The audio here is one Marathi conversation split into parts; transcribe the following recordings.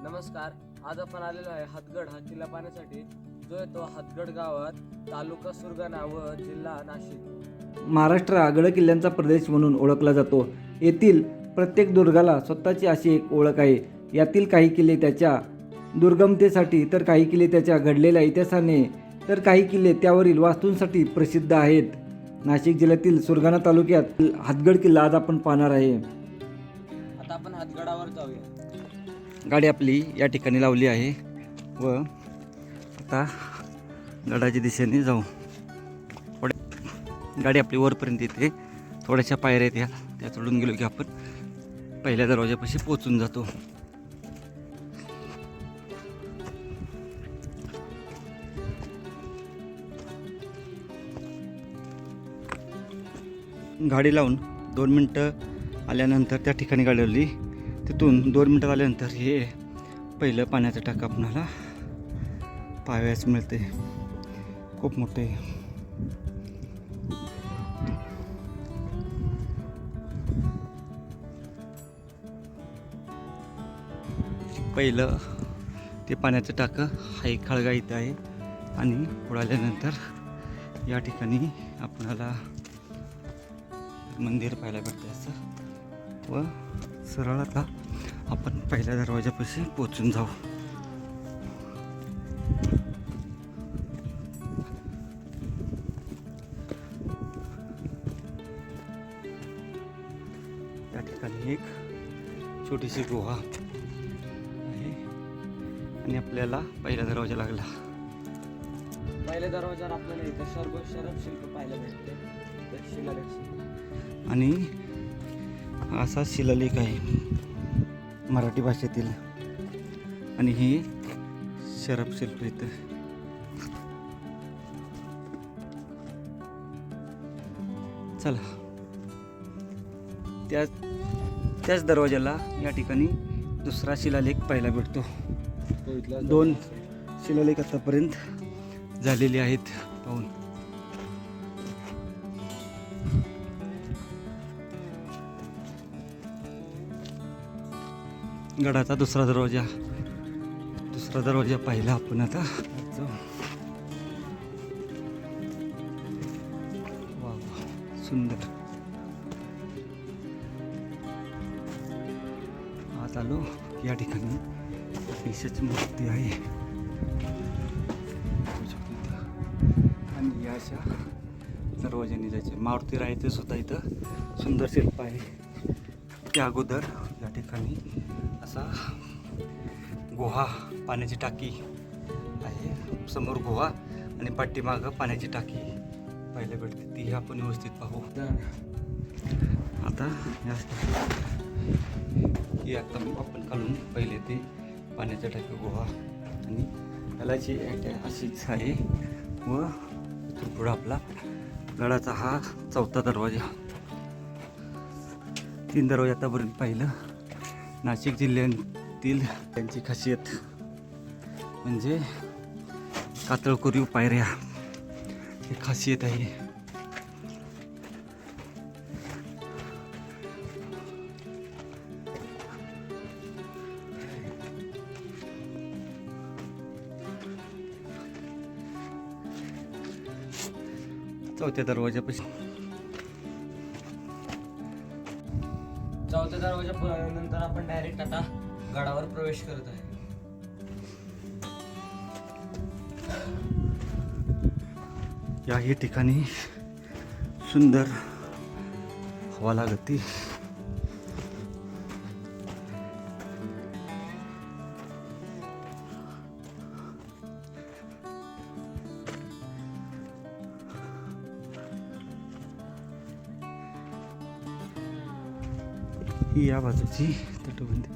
नमस्कार. आज आपण आलेलो आहे हातगड हा किल्ला पाहण्यासाठी, जो येतो हातगड गावात, तालुका सुरगाणा व जिल्हा नाशिक. महाराष्ट्र हा गड किल्ल्यांचा प्रदेश म्हणून ओळखला जातो. येथील प्रत्येक दुर्गाला स्वतःची अशी एक ओळख आहे. यातील काही किल्ले त्याच्या दुर्गमतेसाठी, तर काही किल्ले त्याच्या घडलेल्या इतिहासाने, तर काही किल्ले त्यावरील वास्तूंसाठी प्रसिद्ध आहेत. नाशिक जिल्ह्यातील सुरगाणा तालुक्यात हातगड किल्ला आज आपण पाहणार आहे. आता आपण हातगडावर जाऊया. गाडी आपली या ठिकाणी लावली आहे व आता गडाच्या दिशेने जाऊ. गाडी आपली वरपर्यंत येते. थोड्याशा पायऱ्या आहेत त्या चढून गेलो की आपण पहिल्या दरवाजापाशी पोचून जातो. गाडी लावून 2 मिनटं आल्यानंतर त्या ठिकाणी गाडी लावली. तिथून 2 मिनटं आल्यानंतर हे पहिलं पाण्याचं टाकं आपणाला पाहावयास मिळते. खूप मोठे. पहिलं ते पाण्याचं टाकं हा एक खळगा इथं आहे आणि पुढे आल्यानंतर या ठिकाणी आपणाला मंदिर पाहायला भेटतं असं. व सरळ आता आपण पहिल्या दरवाजापाशी पोचून जाऊ. या ठिकाणी एक छोटीशी गुहा आहे आणि आपल्याला पहिला दरवाजा लागला. पहिल्या दरवाजावर आपल्याला इथं सर्व शरभ शिल्प पाहायला भेटते. तर शिलालेख आणि असा शिलालेख आहे मराठी भाषेतील आणि हे शरभ शिल्प इथं. चला त्याच दरवाजाला या ठिकाणी दुसरा शिलालेख पाहायला भेटतो. 2 शिलालेख आतापर्यंत झालेले आहेत पाहून. गडाचा दुसरा दरवाजा पाहिला आपण आता. वा सुंदर. आज आलो या ठिकाणी पेशाची मूर्ती आहे आणि या अशा दरवाजाने जायचे. मारुती राहायचं सुद्धा इथं सुंदर शिल्प आहे. त्या अगोदर या ठिकाणी असा गुहा, पाण्याची टाकी आहे. समोर गुहा आणि पाठीमागं पाण्याची टाकी पाहायला भेटते. ती आपण व्यवस्थित पाहू. आता ही आता आपण काढून पहिले ते पाण्याच्या टाकी गुहा आणि त्यालाची अशीच आहे. व इथून पुढं आपला गडाचा हा 4था दरवाजा. 3 दरवाजे आतापर्यंत पाहिलं. नाशिक जिल्ह्यातील त्यांची खासियत म्हणजे कातळकोरीव पायऱ्या ही खासियत आहे. चौथ्या दरवाजापाशी. चौथ्या दरवाजा नंतर आपण डायरेक्ट आता गडावर प्रवेश करत आहे. याही ठिकाणी सुंदर हवा लागते. ही या बाजूची तटबंदी.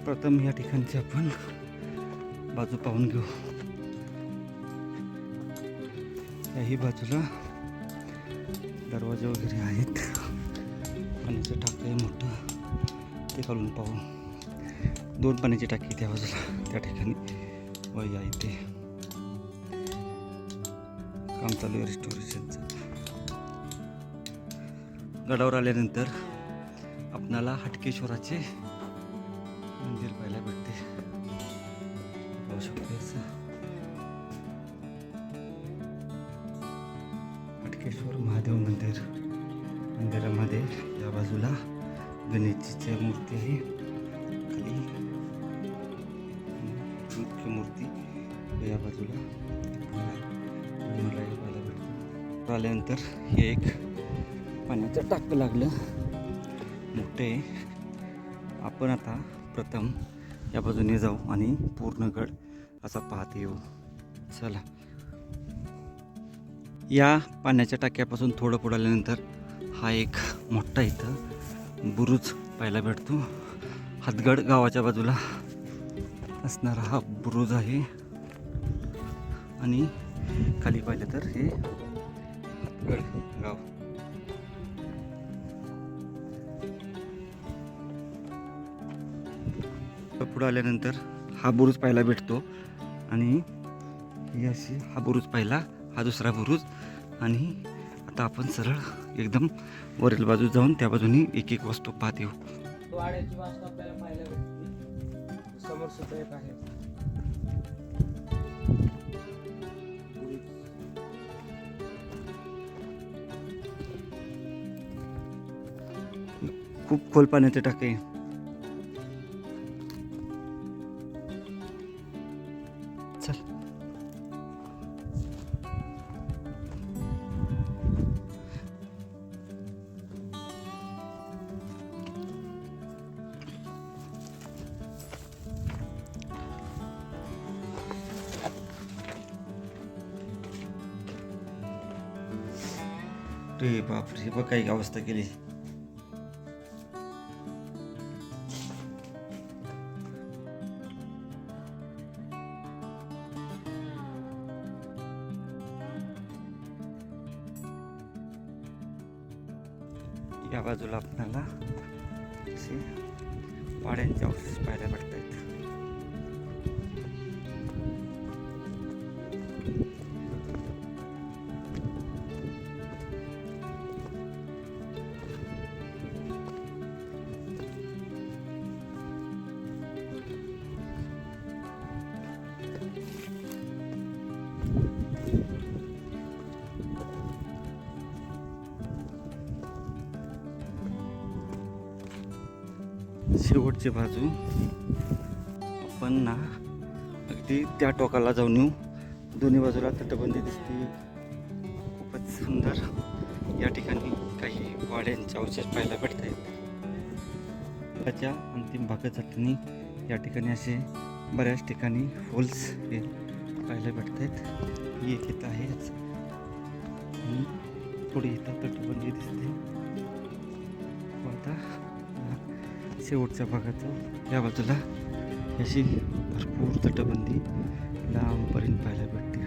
प्रथम या ठिकाणची आपण बाजू पाहून घेऊ. याही बाजूला दरवाजे वगैरे आहेत. पाण्याचं टाकं आहे मोठं, ते काढून पाहू. 2 पाण्याची टाकी त्या बाजूला त्या ठिकाणी व या इथे काम चालू आहे रिस्टोरेशनचं. गडावर आल्यानंतर आपणाला हटकेश्वराचे मंदिर पाहायला भेटते. पाहू शकतो असं हटकेश्वर महादेव मंदिर. मंदिरामध्ये या बाजूला गणेशजीची मूर्ती आहे, खाली मुख्य मूर्ती या बाजूला मला पाहायला भेटतं. आल्यानंतर हे एक पाण्याचं टाकं लागलं मोठे. आपण आता प्रथम या बाजूने जाऊ आणि पूर्ण गड असा पाहत येऊ. चला. या पाण्याच्या टाक्यापासून थोडं पुढे आल्यानंतर हा एक मोठा इथं बुरुज पाहायला भेटतो. हातगड गावाच्या बाजूला असणारा हा बुरुज आहे आणि खाली पाहिलं तर हे हातगड गाव. पुढे आल्यानंतर हा बुरुज पाहायला भेटतो आणि ही अशी हा बुरुज पाहिला, हा दुसरा बुरुज. आणि आता आपण सरळ एकदम वरील बाजू जाऊन त्या बाजूनी एक एक वस्तू पाहत येऊ. वाड्याची वास्तू आपल्याला पाहायला भेटते. समोर सुद्धा एक आहे. खूप खोल पाण्याचे टाके. चल. रे बापरे, बघ काही अवस्था केली. या बाजूला आपल्याला असे वाड्यांचे अवशेष पाहायला भेटत आहेत. शेवटची बाजू आपण ना अगदी त्या टोकाला जाऊन येऊ. दोन्ही बाजूला तटबंदी दिसते, खूपच सुंदर. या ठिकाणी काही वाड्यांचे अवशेष पाहायला भेटत आहेत. त्याच्या अंतिम भागात जाताना या ठिकाणी असे बऱ्याच ठिकाणी होल्स हे पाहायला भेटत आहेत. ही एक इथं आहेच आणि थोडी इथं तटबंदी दिसते. आता शेवटच्या भागात या बाजूला अशी भरपूर तटबंदी लांबपर्यंत पाहायला भेटते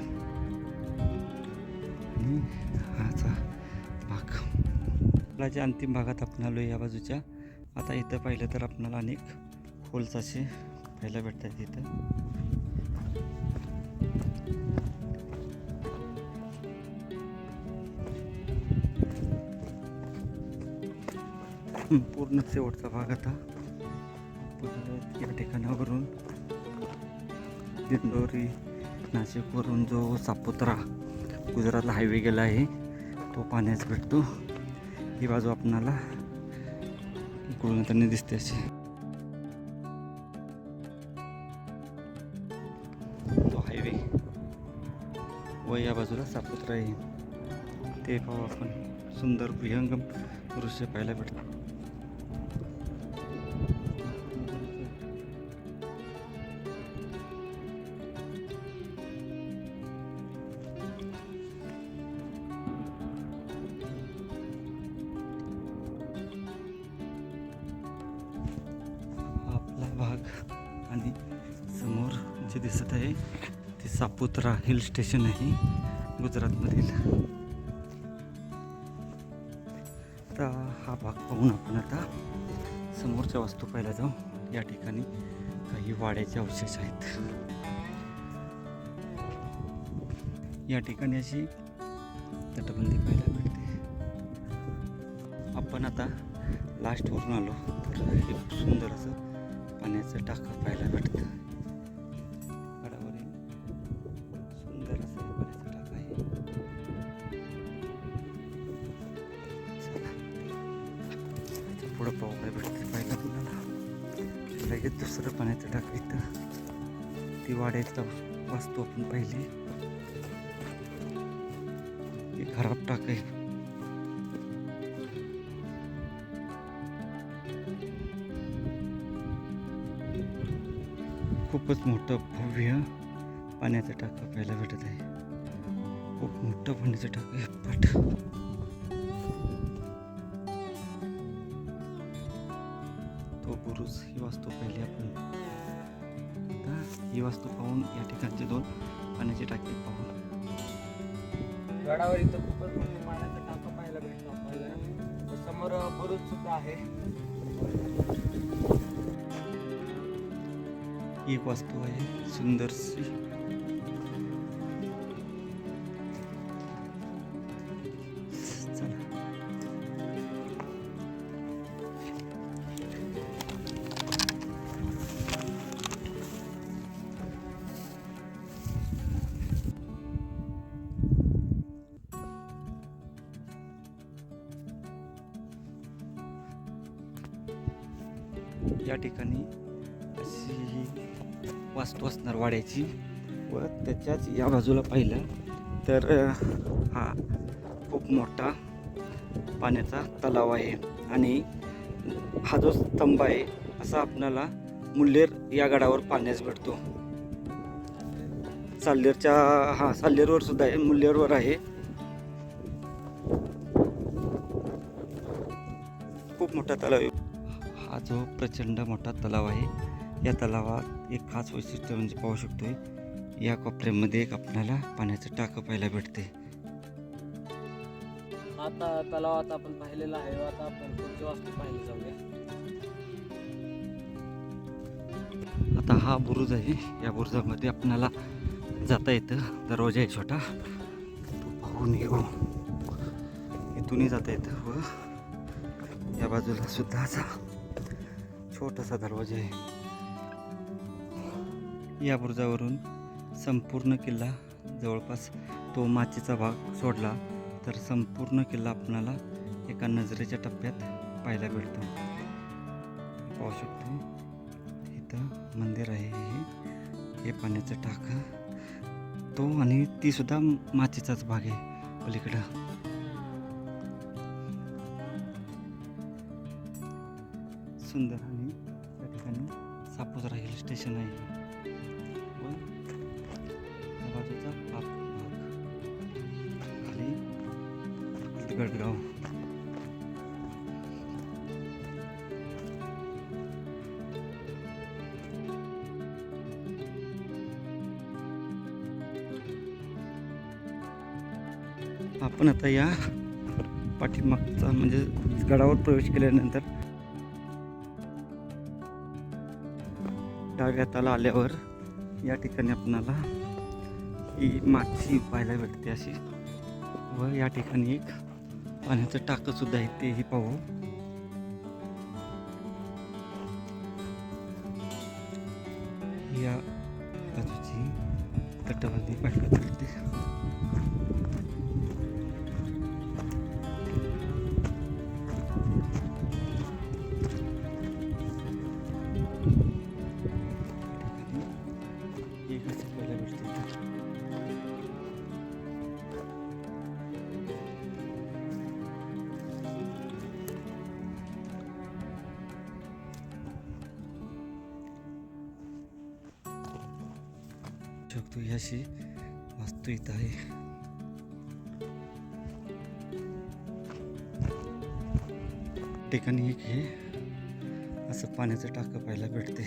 आणि हाचा भाग आपल्याच्या अंतिम भागात आपण आलो या बाजूच्या. आता इथं पाहिलं तर आपल्याला अनेक होल्स असे पाहायला भेटतात. इथं पूर्ण शेवटचा भाग. आता या ठिकाणावरून दिंडोरी नाशिकवरून जो सापुतारा गुजरातला हायवे गेला आहे तो पाण्यास भेटतो. ही बाजू आपणाला इकडून त्यांनी दिसते अशी. तो हायवे व या बाजूला सापुतारा आहे ते पाहू आपण. सुंदर विहंगम दृश्य पाहायला भेटतं. आपला भाग आणि समोर जे दिसत आहे ते सापुतारा हिल स्टेशन आहे गुजरातमधील. तर हा भाग पाहून आपण आता समोरच्या वस्तू पाहायला जाऊ. या ठिकाणी काही वाड्याचे अवशेष आहेत. या ठिकाणी अशी तटबंदी पाहायला भेटते. आपण आता लास्टवरून आलो तर एक सुंदर असं पाण्याचं टाकं पाहायला भेटतं. गडावरील सुंदर असं हे पाण्याचं टाकं आहे. चला, आता पुढं पाहायला भेटतं पाहिलं तुम्हाला. लगेच दुसरं पाण्याचं टाकं इथं. ती वाड्यातला वास्तू आपण पाहिली. हे खराब टाक आहे. खूपच मोठं भव्य पाण्याचं टाकं पाहायला भेटत आहे. खूप मोठं पाण्याचं टाकं आहे. पट तो बुरुज ही वास्तू पाहिली आपण. आता ही वास्तू पाहून या ठिकाणचे 2 पाण्याचे टाके पाहून गडावर इथं खूपच मोठं पाण्याचं टाकं पाहायला भेटतं आपल्याला. समोर बुरुज सुद्धा आहे. एक वास्तू आहे सुंदरशी. चला, या ठिकाणी अशी वास्तू असणार वाड्याची. व त्याच्याच या बाजूला पाहिलं तर हा खूप मोठा पाण्याचा तलाव आहे. आणि हा जो स्तंभ आहे असा आपल्याला मुल्लेर या गडावर पाण्यास भेटतो. साल्हेरवर सुद्धा आहे, मुल्लेरवर आहे. खूप मोठा तलाव आहे. हा जो प्रचंड मोठा तलाव आहे, या तलावात एक खास वैशिष्ट्य म्हणजे पाहू शकतोय, या कोपऱ्यामध्ये एक आपल्याला पाण्याचं टाकं पाहायला भेटते. आता तलावात आपण पाहिलेला आहे. आता आपण पुढची वास्तू पाहिली जाऊया. आता हा बुरुज आहे. या बुरुजामध्ये आपल्याला जाता येतं. दरवाजा आहे छोटा, तो पाहून येऊ. इथूनही जाता येतं. व या बाजूला सुद्धा असा छोटासा दरवाजा आहे. या बुरुजावरून संपूर्ण किल्ला, जवळपास तो माचीचा भाग सोडला तर संपूर्ण किल्ला आपल्याला एका नजरेच्या टप्प्यात पाहायला भेटतो. पाहू शकतो इथं मंदिर आहे. हे पाण्याचं टाकं तो, आणि ती सुद्धा माचीचाच भाग आहे पलीकडं. सुंदर. आणि त्या ठिकाणी सापुतारा हिल स्टेशन आहे. व त्या बाजूचा हा भाग खाली गडगाव. आपण आता या पाठीमागचा म्हणजे गडावर प्रवेश केल्यानंतर डाव्या हाताला आल्यावर या ठिकाणी आपणाला ही माची पाहायला भेटते अशी. व या ठिकाणी एक पाण्याचं टाकं सुद्धा आहे, तेही पाहू. या बाजूची तटबंदी पाहायला भेटते. शकतो ही अशी वास्तू इथं आहे. ठिकाणी एक हे असं पाण्याचं टाकं पाहायला भेटते.